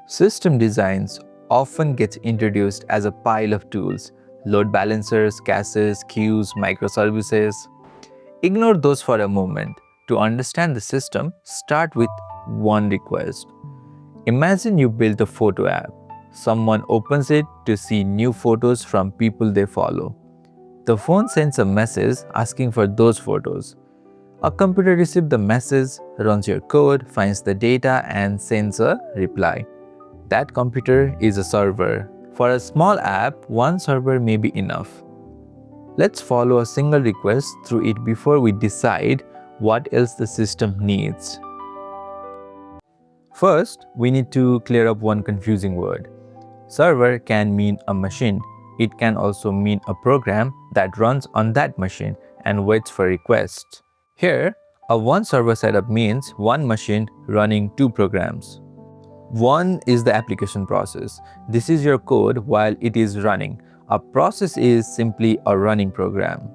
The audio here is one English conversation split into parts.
System designs often get introduced as a pile of tools, load balancers, caches, queues, microservices. Ignore those for a moment. To understand the system, start with one request. Imagine you build a photo app. Someone opens it to see new photos from people they follow. The phone sends a message asking for those photos. A computer receives the message, runs your code, finds the data, and sends a reply. That computer is a server. For a small app, one server may be enough. Let's follow a single request through it before we decide what else the system needs. First, we need to clear up one confusing word. Server can mean a machine. It can also mean a program that runs on that machine and waits for requests. Here, a one server setup means one machine running two programs. One is the application process. This is your code while it is running. A process is simply a running program.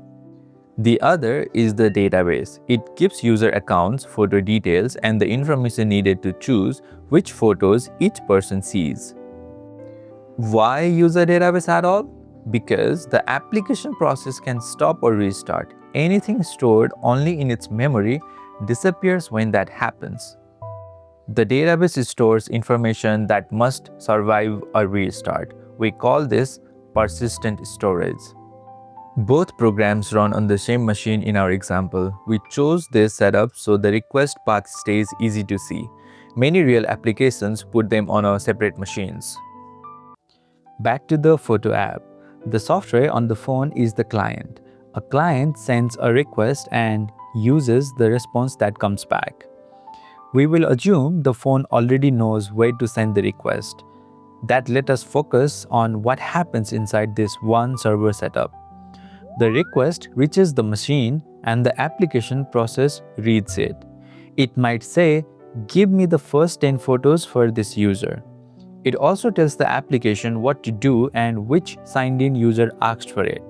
The other is the database. It keeps user accounts, photo details, and the information needed to choose which photos each person sees. Why use a database at all? Because the application process can stop or restart. Anything stored only in its memory disappears when that happens. The database stores information that must survive a restart. We call this persistent storage. Both programs run on the same machine in our example. We chose this setup so the request path stays easy to see. Many real applications put them on our separate machines. Back to the photo app. The software on the phone is the client. A client sends a request and uses the response that comes back. We will assume the phone already knows where to send the request. That let us focus on what happens inside this one server setup. The request reaches the machine and the application process reads it. It might say, "Give me the first 10 photos for this user." It also tells the application what to do and which signed-in user asked for it.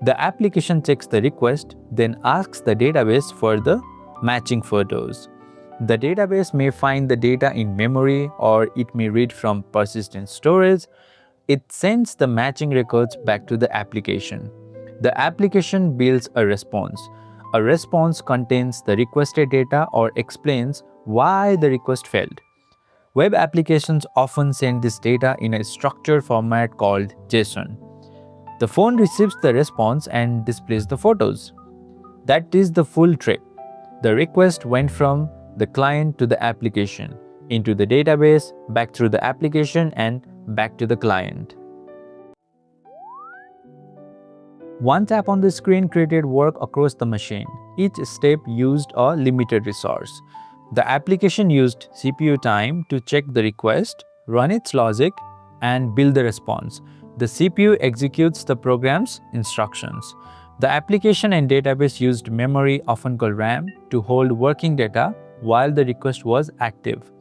The application checks the request, then asks the database for the matching photos. The database may find the data in memory or it may read from persistent storage. It sends the matching records back to the application. The application builds a response. A response contains the requested data or explains why the request failed. Web applications often send this data in a structured format called JSON. The phone receives the response and displays the photos. That is the full trip. The request went from the client to the application, into the database, back through the application, and back to the client. One tap on the screen created work across the machine. Each step used a limited resource. The application used CPU time to check the request, run its logic, and build the response. The CPU executes the program's instructions. The application and database used memory, often called RAM, to hold working data while the request was active.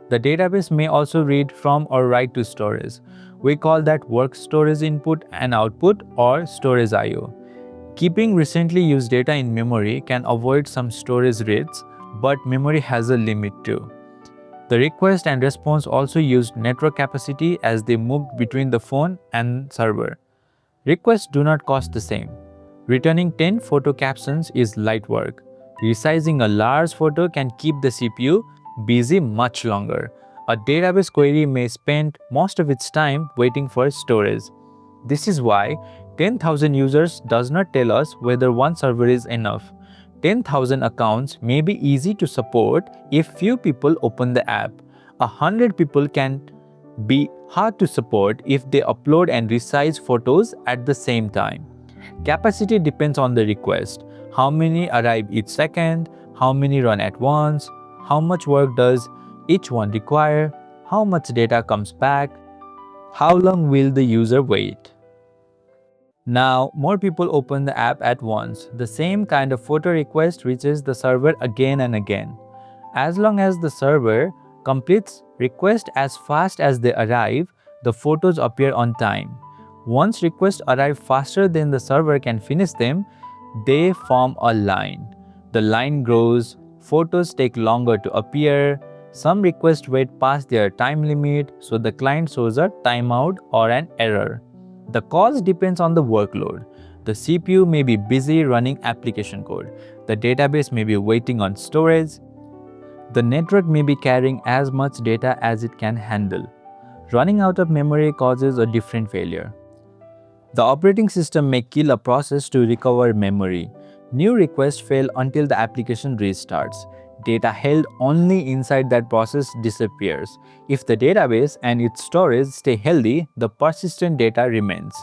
The database may also read from or write to storage. We call that work storage input and output, or storage I/O. Keeping recently used data in memory can avoid some storage reads, but memory has a limit too. The request and response also used network capacity as they moved between the phone and server. Requests do not cost the same. Returning 10 photo captions is light work. Resizing a large photo can keep the CPU busy much longer. A database query may spend most of its time waiting for storage. This is why 10,000 users does not tell us whether one server is enough. 10,000 accounts may be easy to support if few people open the app. 100 people can be hard to support if they upload and resize photos at the same time. Capacity depends on the request. How many arrive each second, how many run at once, how much work does each one require, how much data comes back, how long will the user wait. Now, more people open the app at once. The same kind of photo request reaches the server again and again. As long as the server completes requests as fast as they arrive, the photos appear on time. Once requests arrive faster than the server can finish them, they form a line. The line grows, photos take longer to appear, Some requests wait past their time limit, so the client shows a timeout or an error. The cause depends on the workload. The CPU may be busy running application code. The database may be waiting on storage. The network may be carrying as much data as it can handle. Running out of memory causes a different failure. The operating system may kill a process to recover memory. New requests fail until the application restarts. Data held only inside that process disappears. If the database and its storage stay healthy, the persistent data remains.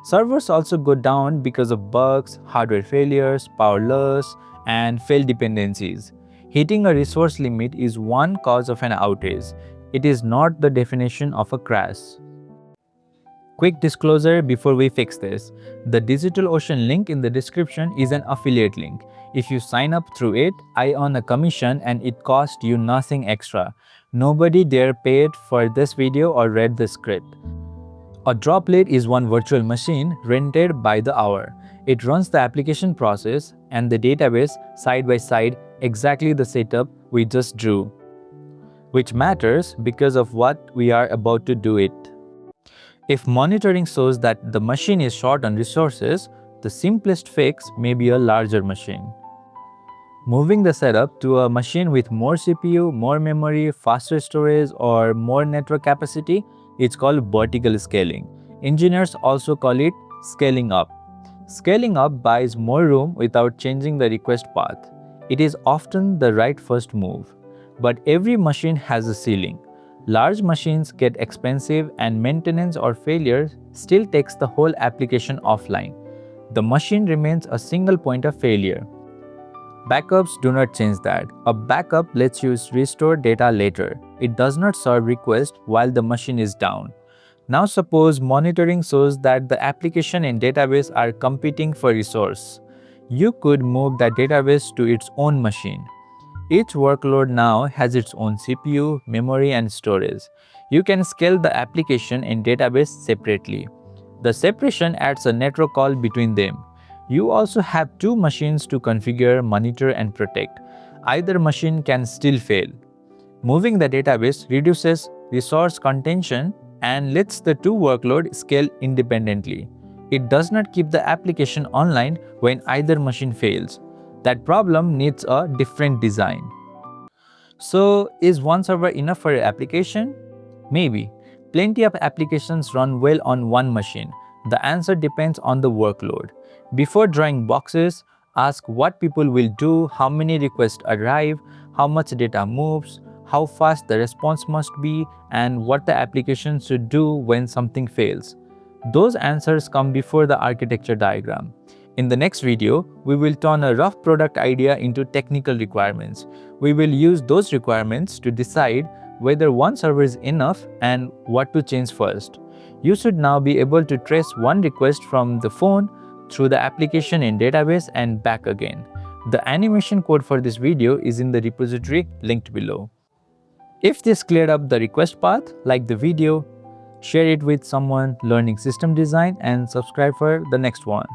Servers also go down because of bugs, hardware failures, power loss, and failed dependencies. Hitting a resource limit is one cause of an outage. It is not the definition of a crash. Quick disclosure before we fix this. The DigitalOcean link in the description is an affiliate link. If you sign up through it, I earn a commission and it costs you nothing extra. Nobody there paid for this video or read the script. A Droplet is one virtual machine rented by the hour. It runs the application process and the database side by side, exactly the setup we just drew, which matters because of what we are about to do it. If monitoring shows that the machine is short on resources, the simplest fix may be a larger machine. Moving the setup to a machine with more CPU, more memory, faster storage, or more network capacity is called vertical scaling. Engineers also call it scaling up. Scaling up buys more room without changing the request path. It is often the right first move. But every machine has a ceiling. Large machines get expensive and maintenance or failure still takes the whole application offline. The machine remains a single point of failure. Backups do not change that. A backup lets you restore data later. It does not serve requests while the machine is down. Now suppose monitoring shows that the application and database are competing for resource. You could move that database to its own machine. Each workload now has its own CPU, memory, and storage. You can scale the application and database separately. The separation adds a network call between them. You also have two machines to configure, monitor, and protect. Either machine can still fail. Moving the database reduces resource contention and lets the two workloads scale independently. It does not keep the application online when either machine fails. That problem needs a different design. So, is one server enough for your application? Maybe. Plenty of applications run well on one machine. The answer depends on the workload. Before drawing boxes, ask what people will do, how many requests arrive, how much data moves, how fast the response must be, and what the application should do when something fails. Those answers come before the architecture diagram. In the next video, we will turn a rough product idea into technical requirements. We will use those requirements to decide whether one server is enough and what to change first. You should now be able to trace one request from the phone through the application in database and back again. The animation code for this video is in the repository linked below. If this cleared up the request path, like the video, share it with someone learning system design and subscribe for the next one.